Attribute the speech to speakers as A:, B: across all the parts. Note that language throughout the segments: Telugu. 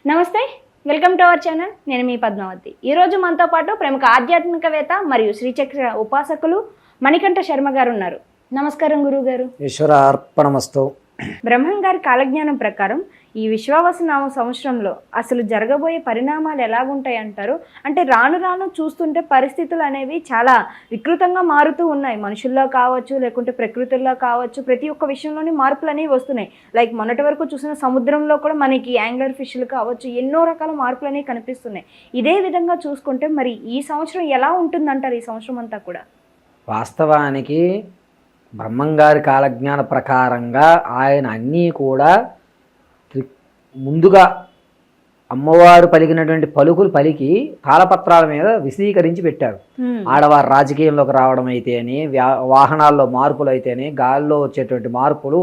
A: నమస్తే, వెల్కమ్ టు అవర్ ఛానల్. నేను మీ పద్మావతి. ఈరోజు మనతో పాటు ప్రముఖ ఆధ్యాత్మికవేత్త మరియు శ్రీచక్ర ఉపాసకులు మణికంఠ శర్మ గారు ఉన్నారు. నమస్కారం గురువు గారు.
B: ఈశ్వర అర్పణమస్తు.
A: బ్రహ్మం గారి కాలజ్ఞానం ప్రకారం ఈ విశ్వావసనామ సంవత్సరంలో అసలు జరగబోయే పరిణామాలు ఎలాగుంటాయి అంటారు? అంటే రాను రాను చూస్తుంటే పరిస్థితులు అనేవి చాలా వికృతంగా మారుతూ ఉన్నాయి. మనుషుల్లో కావచ్చు, లేకుంటే ప్రకృతుల్లో కావచ్చు, ప్రతి ఒక్క విషయంలోని మార్పులు అనేవి వస్తున్నాయి. లైక్ మొన్నటి వరకు చూసిన సముద్రంలో కూడా మనకి యాంగ్లర్ ఫిష్లు కావచ్చు, ఎన్నో రకాల మార్పులు అనేవి కనిపిస్తున్నాయి. ఇదే విధంగా చూసుకుంటే మరి ఈ సంవత్సరం ఎలా ఉంటుందంటారు? ఈ సంవత్సరం అంతా కూడా
B: వాస్తవానికి బ్రహ్మంగారి కాలజ్ఞాన ప్రకారంగా ఆయన అన్నీ కూడా ముందుగా అమ్మవారు పలికినటువంటి పలుకులు పలికి తాళపత్రాల మీద విశదీకరించి పెట్టారు. ఆడవారు రాజకీయంలోకి రావడం అయితేనే, వాహనాల్లో మార్పులు అయితేనే, గాల్లో వచ్చేటువంటి మార్పులు,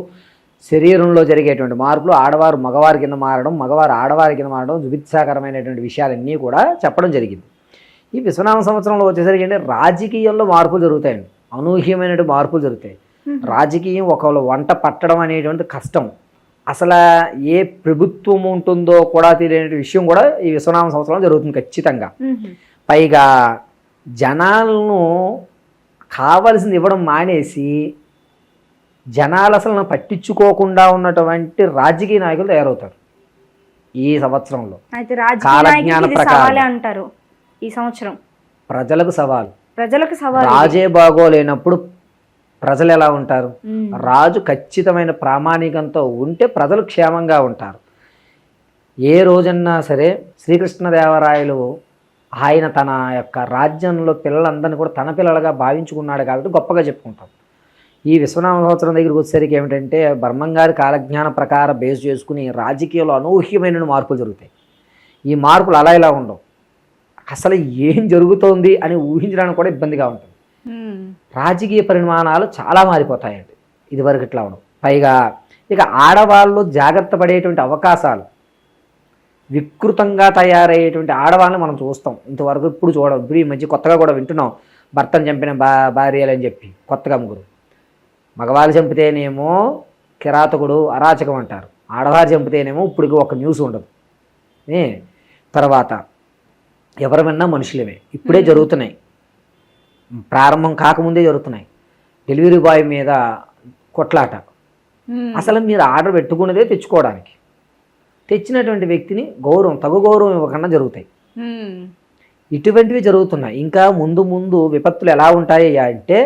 B: శరీరంలో జరిగేటువంటి మార్పులు, ఆడవారు మగవారి కింద మారడం, మగవారు ఆడవారి కింద మారడం, జుగుత్సాకరమైనటువంటి విషయాలన్నీ కూడా చెప్పడం జరిగింది. ఈ విశ్వనామ సంవత్సరంలో వచ్చేసరికి అంటే రాజకీయంలో మార్పులు జరుగుతాయండి. అనూహ్యమైనటువంటి మార్పులు జరుగుతాయి. రాజకీయం ఒకళ్ళు వంట పట్టడం అనేటువంటి కష్టం. అసలు ఏ ప్రభుత్వం ఉంటుందో కూడా తెలియని విషయం కూడా ఈ విశ్వనామ సంవత్సరంలో జరుగుతుంది ఖచ్చితంగా. పైగా జనాలను కావలసింది ఇవ్వడం మానేసి జనాలు అసలు పట్టించుకోకుండా ఉన్నటువంటి రాజకీయ నాయకులు తయారవుతారు ఈ సంవత్సరంలో. కాలజ్ఞాన ప్రకారం అంటారు
A: ఈ సంవత్సరం
B: ప్రజలకు సవాలు.
A: రాజే
B: బాగోలేనప్పుడు ప్రజలు ఎలా ఉంటారు? రాజు ఖచ్చితమైన ప్రామాణికంతో ఉంటే ప్రజలు క్షేమంగా ఉంటారు. ఏ రోజన్నా సరే శ్రీకృష్ణదేవరాయలు ఆయన తన యొక్క రాజ్యంలో పిల్లలందరినీ కూడా తన పిల్లలుగా భావించుకున్నాడు కాబట్టి గొప్పగా చెప్పుకుంటాం. ఈ విశ్వనామ సంవత్సరం దగ్గరికి వచ్చేసరికి ఏమిటంటే బ్రహ్మంగారి కాలజ్ఞాన ప్రకారం బేస్ చేసుకుని రాజకీయాల్లో అనూహ్యమైన మార్పులు జరుగుతాయి. ఈ మార్పులు అలా ఇలా ఉండవు. అసలు ఏం జరుగుతోంది అని ఊహించడానికి కూడా ఇబ్బందిగా ఉంటుంది. రాజకీయ పరిమాణాలు చాలా మారిపోతాయండి. ఇదివరకు ఇట్లా ఉండవు. పైగా ఇక ఆడవాళ్ళు జాగ్రత్త పడేటువంటి అవకాశాలు, వికృతంగా తయారయ్యేటువంటి ఆడవాళ్ళని మనం చూస్తాం. ఇంతవరకు ఇప్పుడు ఇప్పుడు ఈ మధ్య కొత్తగా కూడా వింటున్నాం, భర్తను చంపిన భార్యలు అని చెప్పి కొత్తగా ముగ్గురు. మగవాళ్ళు చంపితేనేమో కిరాతకుడు, అరాచకం అంటారు. ఆడవారు చంపితేనేమో ఇప్పటికి ఒక న్యూస్ ఉండదు. తర్వాత ఎవరు విన్నా మనుషులమే. ఇప్పుడే జరుగుతున్నాయి, ప్రారంభం కాకముందే జరుగుతున్నాయి. డెలివరీ బాయ్ మీద కొట్లాట. అసలు మీరు ఆర్డర్ పెట్టుకున్నదే తెచ్చుకోవడానికి, తెచ్చినటువంటి వ్యక్తిని తగు గౌరవం ఇవ్వకుండా జరుగుతాయి. ఇటువంటివి జరుగుతున్నాయి. ఇంకా ముందు ముందు విపత్తులు ఎలా ఉంటాయి అంటే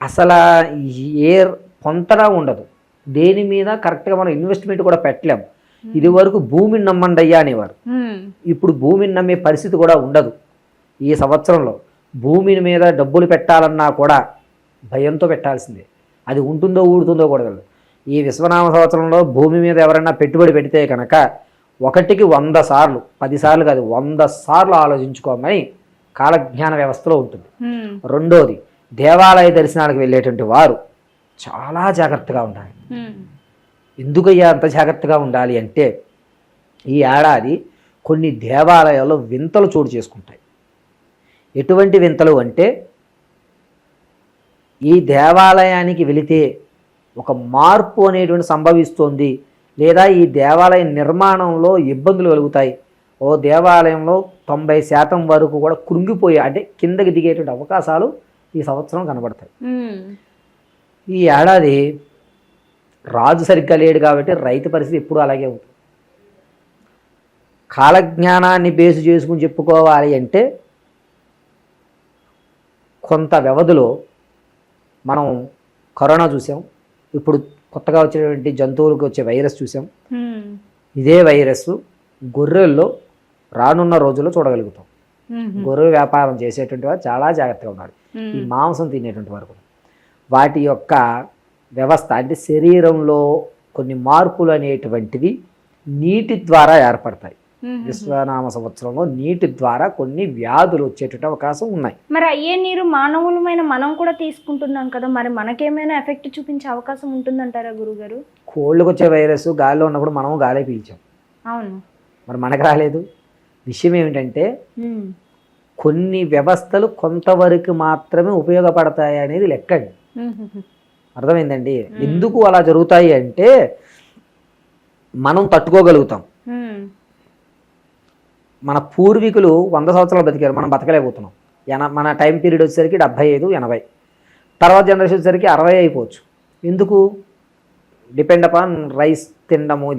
B: అసలు ఏ పొంతనా ఉండదు. దేని మీద కరెక్ట్గా మనం ఇన్వెస్ట్మెంట్ కూడా పెట్టలేము. ఇది వరకు భూమిని నమ్మండి అయ్యా అనేవారు. ఇప్పుడు భూమిని నమ్మే పరిస్థితి కూడా ఉండదు. ఈ సంవత్సరంలో భూమిని మీద డబ్బులు పెట్టాలన్నా కూడా భయంతో పెట్టాల్సిందే. అది ఉంటుందో ఊడుతుందో కూడా తెలియదు. ఈ విశ్వనామ సంవత్సరంలో భూమి మీద ఎవరైనా పెట్టుబడి పెడితే కనుక 1కి 100 సార్లు, 10 సార్లు కాదు 100 సార్లు ఆలోచించుకోమని కాలజ్ఞాన వ్యవస్థలో ఉంటుంది. రెండోది, దేవాలయ దర్శనాలకు వెళ్ళేటువంటి వారు చాలా జాగ్రత్తగా ఉండాలి. ఎందుకయ్యా అంత జాగ్రత్తగా ఉండాలి అంటే ఈ ఏడాది కొన్ని దేవాలయాల్లో వింతలు చోటు చేసుకుంటాయి. ఎటువంటి వింతలు అంటే ఈ దేవాలయానికి వెళితే ఒక మార్పు అనేటువంటి సంభవిస్తోంది, లేదా ఈ దేవాలయ నిర్మాణంలో ఇబ్బందులు కలుగుతాయి. ఓ దేవాలయంలో 90% వరకు కూడా కృంగిపోయే, అంటే కిందకి దిగేటువంటి అవకాశాలు ఈ సంవత్సరం కనబడతాయి. ఈ ఏడాది రాజు సరిగ్గా లేడు కాబట్టి రైతు పరిస్థితి ఎప్పుడూ అలాగే ఉంటుంది. కాలజ్ఞానాన్ని బేసు చేసుకుని చెప్పుకోవాలి అంటే కొంత వ్యవధిలో మనం కరోనా చూసాం, ఇప్పుడు కొత్తగా వచ్చేటువంటి జంతువులకు వచ్చే వైరస్ చూసాం. ఇదే వైరస్ గొర్రెల్లో రానున్న రోజుల్లో చూడగలుగుతాం. గొర్రె వ్యాపారం చేసేటువంటి వారు చాలా జాగ్రత్తగా ఉండాలి. ఈ మాంసం తినేటువంటి వరకు వాటి యొక్క వ్యవస్థ, అంటే శరీరంలో కొన్ని మార్పులు అనేటువంటివి నీటి ద్వారా ఏర్పడతాయి. విశ్వనామ సంవత్సరంలో నీటి ద్వారా కొన్ని వ్యాధులు వచ్చేటువంటి అవకాశం ఉన్నాయి.
A: మరి అయ్యే నీరు మానవులమైన మనం కూడా తీసుకుంటున్నాం కదా, మరి మనకేమైనా ఎఫెక్ట్ చూపించే అవకాశం ఉంటుందంటారా గురుగారు?
B: కోళ్ళకు వచ్చే వైరస్ గాలిలో ఉన్నప్పుడు మనము గాలి పీల్చాం.
A: అవును,
B: మరి మనకు రాలేదు. విషయం ఏమిటంటే కొన్ని వ్యవస్థలు కొంతవరకు మాత్రమే ఉపయోగపడతాయి అనేది లెక్కండి. అర్థమైందండి? ఎందుకు అలా జరుగుతాయి అంటే మనం తట్టుకోగలుగుతాం. మన పూర్వీకులు 100 సంవత్సరాలు బతికారు, మనం బతకలేకపోతున్నాం. మన టైం పీరియడ్ వచ్చేసరికి 75, 80, తర్వాత జనరేషన్ వచ్చేసరికి 60 అయిపోవచ్చు. ఎందుకు? డిపెండ్ అపాన్ రైస్ తినడము.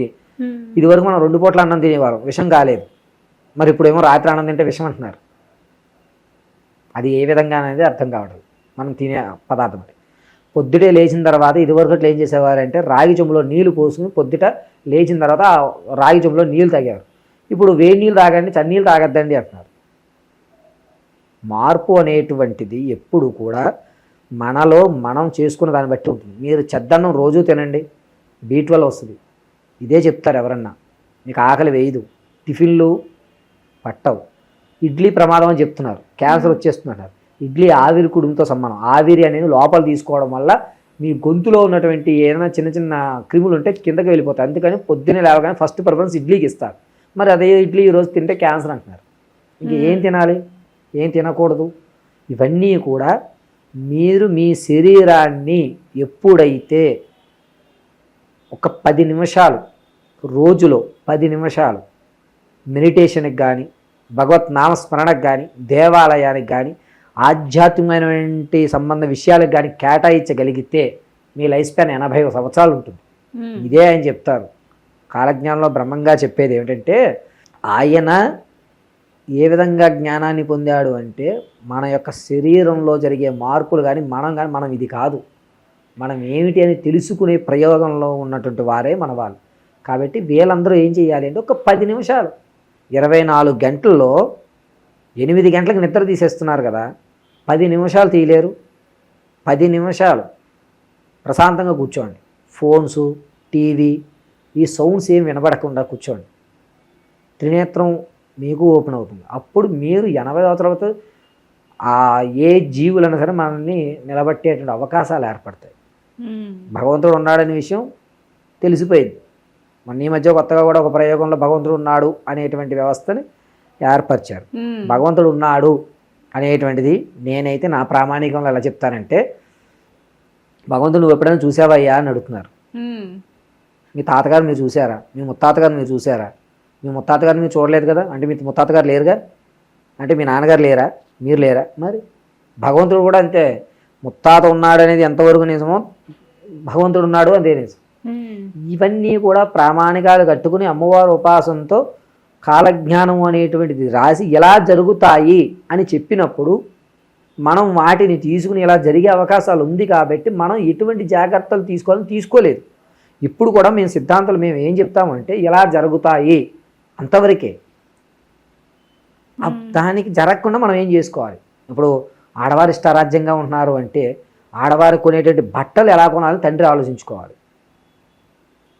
B: ఇదివరకు మనం 2 పూట్ల అన్నం తినేవాళ్ళం, విషం కాలేదు. మరి ఇప్పుడేమో రాత్రి అన్నం తింటే విషం అంటున్నారు. అది ఏ విధంగా అనేది అర్థం కావట్లేదు మనం తినే పదార్థం. పొద్దుటే లేచిన తర్వాత ఇదివరకు ఏం చేసేవారంటే రాగి చెంబులో నీళ్లు పోసుకుని పొద్దుట లేచిన తర్వాత ఆ రాగి చెంబులో నీళ్లు తాగేవారు. ఇప్పుడు వేడి నీళ్ళు తాగండి, చన్నీళ్ళు తాగద్దండి అంటున్నారు. మార్పు అనేటువంటిది ఎప్పుడు కూడా మనలో మనం చేసుకున్న దాన్ని బట్టి ఉంటుంది. మీరు చెద్దన్నం రోజు తినండి, B12 వస్తుంది, ఇదే చెప్తారు ఎవరన్నా. మీకు ఆకలి వేయదు, టిఫిన్లు పట్టవు, ఇడ్లీ ప్రమాదం అని చెప్తున్నారు, క్యాన్సర్ వచ్చేస్తున్నారు. ఇడ్లీ ఆవిరి కుడుముతో సమానం. ఆవిరి అనేది లోపల తీసుకోవడం వల్ల మీ గొంతులో ఉన్నటువంటి ఏదైనా చిన్న చిన్న క్రిములు ఉంటే కిందకి వెళ్ళిపోతాయి. అందుకని పొద్దున్నే లేవగానే ఫస్ట్ ప్రిఫరెన్స్ ఇడ్లీకి ఇస్తారు. మరి అదే ఇడ్లీ ఈరోజు తింటే క్యాన్సర్ అంటున్నారు. ఇంక ఏం తినాలి, ఏం తినకూడదు? ఇవన్నీ కూడా మీరు మీ శరీరాన్ని ఎప్పుడైతే ఒక 10 నిమిషాలు రోజులో 10 నిమిషాలు మెడిటేషన్కి కానీ, భగవత్ నామస్మరణకు కానీ, దేవాలయానికి కానీ, ఆధ్యాత్మికమైనటువంటి సంబంధ విషయాలకు కానీ కేటాయించగలిగితే మీ లైఫ్ స్పాన్ 80 సంవత్సరాలు ఉంటుంది. ఇదే ఆయన చెప్తారు. కాలజ్ఞానంలో బ్రహ్మంగా చెప్పేది ఏమిటంటే, ఆయన ఏ విధంగా జ్ఞానాన్ని పొందాడు అంటే మన యొక్క శరీరంలో జరిగే మార్పులు కానీ మనం ఇది కాదు, మనం ఏమిటి అని తెలుసుకునే ప్రయోగంలో ఉన్నటువంటి వారే మన వాళ్ళు. కాబట్టి వీళ్ళందరూ ఏం చేయాలి అంటే ఒక 10 నిమిషాలు, 24 గంటల్లో 8 గంటలకు నిద్ర తీసేస్తున్నారు కదా, 10 నిమిషాలు తీయలేరు? 10 నిమిషాలు ప్రశాంతంగా కూర్చోండి. ఫోన్స్, టీవీ, ఈ సౌండ్స్ ఏం వినబడకుండా కూర్చోండి. త్రినేత్రం మీకు ఓపెన్ అవుతుంది. అప్పుడు మీరు 80 సంవత్సరాల తర్వాత ఏ జీవులైనా సరే మనల్ని నిలబట్టేటువంటి అవకాశాలు ఏర్పడతాయి. భగవంతుడు ఉన్నాడనే విషయం తెలిసిపోయింది. మన ఈ మధ్య కొత్తగా కూడా ఒక ప్రయోగంలో భగవంతుడు ఉన్నాడు అనేటువంటి వ్యవస్థని ఏర్పరిచారు. భగవంతుడు ఉన్నాడు అనేటువంటిది నేనైతే నా ప్రామాణికంలో ఎలా చెప్తానంటే, భగవంతుడు నువ్వు ఎప్పుడైనా చూసావయ్యా అని అడుగుతున్నారు. మీ తాతగారు మీరు చూసారా? మీ ముత్తాతగారు మీరు చూసారా? మీ ముత్తాతగారు మీరు చూడలేదు కదా, అంటే మీ ముత్తాతగారు లేరుగా, అంటే మీ నాన్నగారు లేరా, మీరు లేరా? మరి భగవంతుడు కూడా అంతే. ముత్తాత ఉన్నాడు అనేది ఎంతవరకు నిజమో భగవంతుడు ఉన్నాడు అంతే నిజం. ఇవన్నీ కూడా ప్రామాణికాలు కట్టుకుని అమ్మవారి ఉపాసనతో కాలజ్ఞానం అనేటువంటిది రాసి ఎలా జరుగుతాయి అని చెప్పినప్పుడు మనం వాటిని తీసుకుని ఇలా జరిగే అవకాశాలు ఉంది. కాబట్టి మనం ఎటువంటి జాగ్రత్తలు తీసుకోలేదు. ఇప్పుడు కూడా మేము సిద్ధాంతాలు మేము ఏం చెప్తామంటే ఇలా జరుగుతాయి అంతవరకే. దానికి జరగకుండా మనం ఏం చేసుకోవాలి? ఇప్పుడు ఆడవారు ఇష్టారాజ్యంగా ఉంటున్నారు అంటే ఆడవారు కొనేటువంటి బట్టలు ఎలా కొనాలని తండ్రి ఆలోచించుకోవాలి.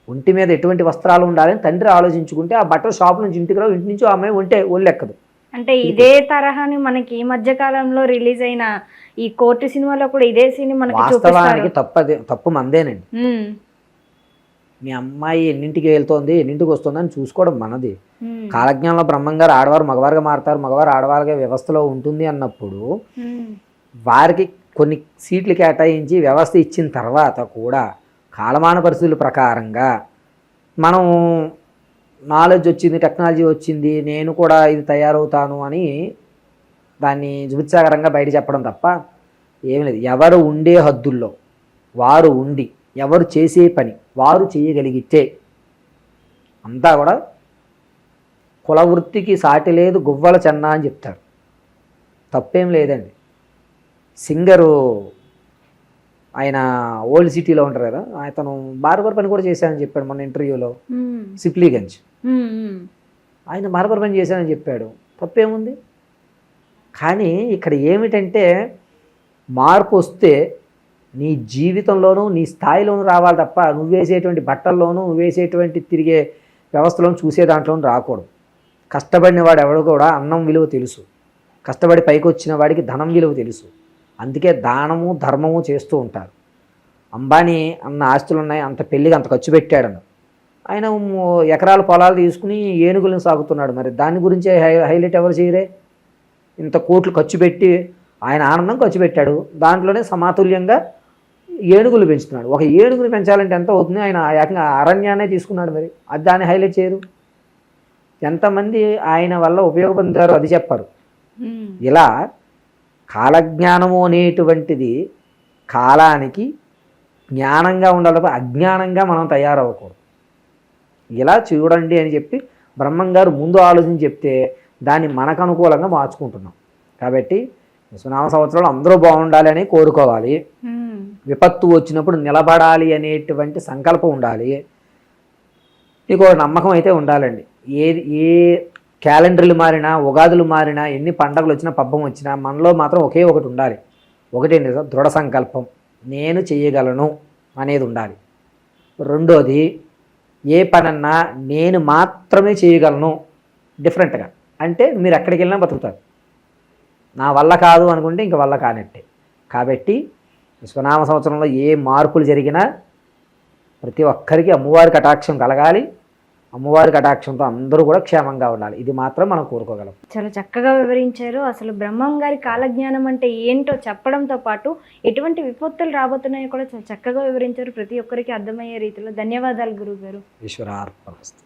B: ఒంటి మీద ఎటువంటి వస్త్రాలు ఉండాలని తండ్రి ఆలోచించుకుంటే ఆ బట్టల షాప్ నుంచి ఇంటికి రావు, ఇంటి నుంచి ఆ అమ్మాయి ఒంటే ఒళ్ళెక్కదు.
A: అంటే ఇదే తరహాని మనకి ఈ మధ్య కాలంలో రిలీజ్ అయిన ఈ కోర్టు సినిమాలో కూడా ఇదే సీన్ మనకి
B: వాస్తవానికి తప్పు మందేనండి. మీ అమ్మాయి ఎన్నింటికి వెళ్తోంది, ఎన్నింటికి వస్తుంది అని చూసుకోవడం మనది. కాలజ్ఞానంలో బ్రహ్మంగారు ఆడవారు మగవారుగా మారుతారు, మగవారు ఆడవారుగా వ్యవస్థలో ఉంటుంది అన్నప్పుడు వారికి కొన్ని సీట్లు కేటాయించి వ్యవస్థ ఇచ్చిన తర్వాత కూడా కాలమాన పరిస్థితుల ప్రకారంగా మనం నాలెడ్జ్ వచ్చింది, టెక్నాలజీ వచ్చింది, నేను కూడా ఇది తయారవుతాను అని దాన్ని జుబిత్సాకరంగా బయట చెప్పడం తప్ప ఏమీ లేదు. ఎవరు ఉండే హద్దుల్లో వారు ఉండి ఎవరు చేసే పని వారు చేయగలిగితే అంతా కూడా కులవృత్తికి సాటి లేదు, గువ్వల చెన్న అని చెప్తారు. తప్పేం లేదండి. సింగరు ఆయన ఓల్డ్ సిటీలో ఉంటారు కదా, అతను బార్బర్ పని కూడా చేశానని చెప్పాడు మొన్న ఇంటర్వ్యూలో. సిప్లీగంజ్ ఆయన బార్బర్ పని చేశానని చెప్పాడు. తప్పేముంది? కానీ ఇక్కడ ఏమిటంటే మార్పు వస్తే నీ జీవితంలోనూ నీ స్థాయిలోనూ రావాలి తప్ప నువ్వు వేసేటువంటి బట్టల్లోనూ నువ్వు వేసేటువంటి తిరిగే వ్యవస్థలోనూ చూసే దాంట్లోనూ రాకూడదు. కష్టపడిన వాడు ఎవడు కూడా అన్నం విలువ తెలుసు, కష్టపడి పైకి వచ్చిన వాడికి ధనం విలువ తెలుసు. అందుకే దానము ధర్మము చేస్తూ ఉంటారు. అంబానీ అన్న ఆస్తులు ఉన్నాయి, అంత పెళ్ళికి అంత ఖర్చు పెట్టాడన్న ఆయన ఎకరాల పొలాలు తీసుకుని ఏనుగులను సాగుతున్నాడు. మరి దాని గురించే హైలైట్ ఎవరు చేయరే? ఇంత కోట్లు ఖర్చు పెట్టి ఆయన ఆనందం ఖర్చు పెట్టాడు, దాంట్లోనే సమాతుల్యంగా ఏనుగులు పెంచుతున్నాడు. ఒక ఏనుగుని పెంచాలంటే ఎంత అవుతుంది? ఆయన ఏకంగా అరణ్యాన్నే తీసుకున్నాడు. మరి అది దాన్ని హైలైట్ చేయరు. ఎంతమంది ఆయన వల్ల ఉపయోగపొందారో అది చెప్పారు. ఇలా కాలజ్ఞానము అనేటువంటిది కాలానికి జ్ఞానంగా ఉండాలి, అజ్ఞానంగా మనం తయారవ్వకూడదు. ఇలా చూడండి అని చెప్పి బ్రహ్మంగారు ముందు ఆలోచించి చెప్తే దాన్ని మనకు అనుకూలంగా మార్చుకుంటున్నాం. కాబట్టి విశ్వనామ సంవత్సరాలు అందరూ బాగుండాలి అని కోరుకోవాలి. విపత్తు వచ్చినప్పుడు నిలబడాలి అనేటువంటి సంకల్పం ఉండాలి. మీకు నమ్మకం అయితే ఉండాలండి. ఏ క్యాలెండర్లు మారినా, ఉగాదులు మారినా, ఎన్ని పండగలు వచ్చినా, పబ్బం వచ్చినా మనలో మాత్రం ఒకే ఒకటి ఉండాలి. ఒకటి దృఢ సంకల్పం, నేను చేయగలను అనేది ఉండాలి. రెండోది ఏ పనన్నా నేను మాత్రమే చేయగలను డిఫరెంట్గా, అంటే మీరు ఎక్కడికి వెళ్ళినా బతుకుతారు. నా వల్ల కాదు అనుకుంటే ఇంక వల్ల కానట్టే. కాబట్టి విశ్వనామ సంవత్సరంలో ఏ మార్పులు జరిగినా ప్రతి ఒక్కరికి అమ్మవారి కటాక్షం కలగాలి. అమ్మవారి కటాక్షంతో అందరూ కూడా క్షేమంగా ఉండాలి. ఇది మాత్రం మనం కోరుకోగలం.
A: చాలా చక్కగా వివరించారు. అసలు బ్రహ్మం గారి కాలజ్ఞానం అంటే ఏంటో చెప్పడంతో పాటు ఎటువంటి విపత్తులు రాబోతున్నాయో కూడా చాలా చక్కగా వివరించారు. ప్రతి ఒక్కరికి అర్థమయ్యే రీతిలో. ధన్యవాదాలు గురువు గారు.
B: ఈశ్వరార్పణమస్తు.